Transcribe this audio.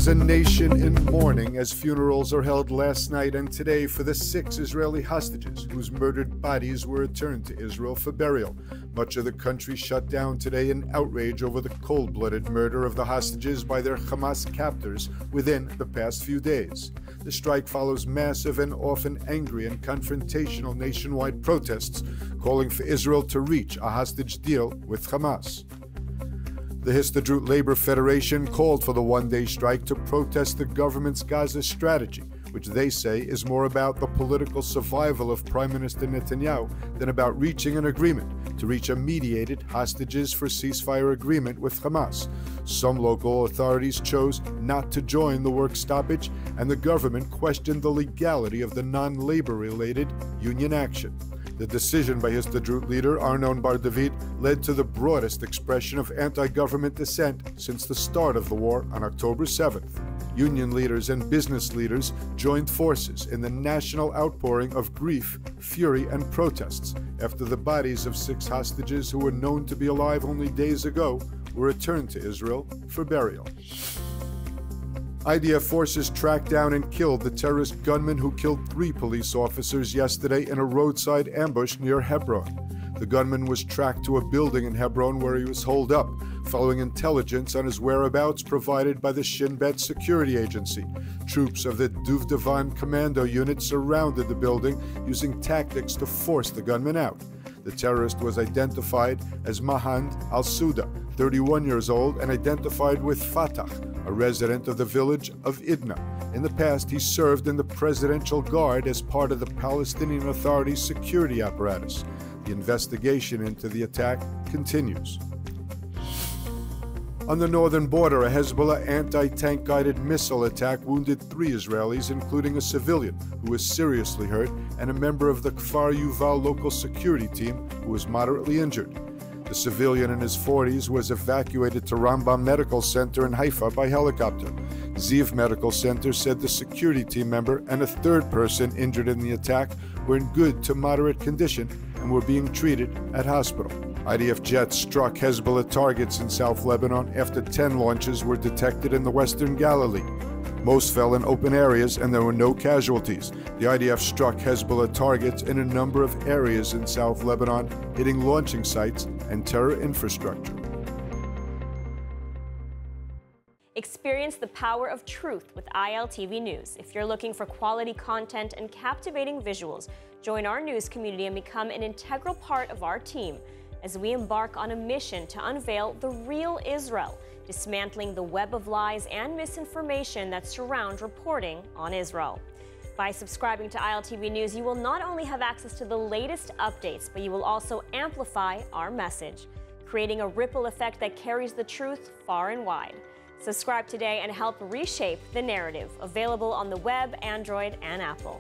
is a nation in mourning as funerals are held last night and today for the 6 Israeli hostages whose murdered bodies were returned to Israel for burial. Much of the country shut down today in outrage over the cold-blooded murder of the hostages by their Hamas captors within the past few days. The strike follows massive and often angry and confrontational nationwide protests calling for Israel to reach a hostage deal with Hamas. The Histadrut Labor Federation called for the one-day strike to protest the government's Gaza strategy, which they say is more about the political survival of Prime Minister Netanyahu than about reaching an agreement to reach a mediated hostages for ceasefire agreement with Hamas. Some local authorities chose not to join the work stoppage, and the government questioned the legality of the non-labor-related union action. The decision by Histadrut leader Arnon Bar-David led to the broadest expression of anti-government dissent since the start of the war on October 7th. Union leaders and business leaders joined forces in the national outpouring of grief, fury, and protests after the bodies of 6 hostages who were known to be alive only days ago were returned to Israel for burial. IDF forces tracked down and killed the terrorist gunman who killed 3 police officers yesterday in a roadside ambush near Hebron. The gunman was tracked to a building in Hebron where he was holed up, following intelligence on his whereabouts provided by the Shin Bet security agency. Troops of the Duvdevan commando unit surrounded the building using tactics to force the gunman out. The terrorist was identified as Mahand al-Suda, 31 years old, and identified with Fatah, a resident of the village of Idna. In the past, he served in the Presidential Guard as part of the Palestinian Authority's security apparatus. The investigation into the attack continues. On the northern border, a Hezbollah anti-tank guided missile attack wounded 3 Israelis, including a civilian who was seriously hurt and a member of the Kfar Yuval local security team who was moderately injured. The civilian in his 40s was evacuated to Rambam Medical Center in Haifa by helicopter. Ziv Medical Center said the security team member and a 3rd person injured in the attack were in good to moderate condition and were being treated at hospital. IDF jets struck Hezbollah targets in South Lebanon after 10 launches were detected in the western Galilee. Most fell in open areas and there were no casualties. The IDF struck Hezbollah targets in a number of areas in South Lebanon, hitting launching sites and terror infrastructure. Experience the power of truth with ILTV News. If you're looking for quality content and captivating visuals, join our news community and become an integral part of our team as we embark on a mission to unveil the real Israel, dismantling the web of lies and misinformation that surround reporting on Israel. By subscribing to ILTV News, you will not only have access to the latest updates, but you will also amplify our message, creating a ripple effect that carries the truth far and wide. Subscribe today and help reshape the narrative. Available on the web, Android, and Apple.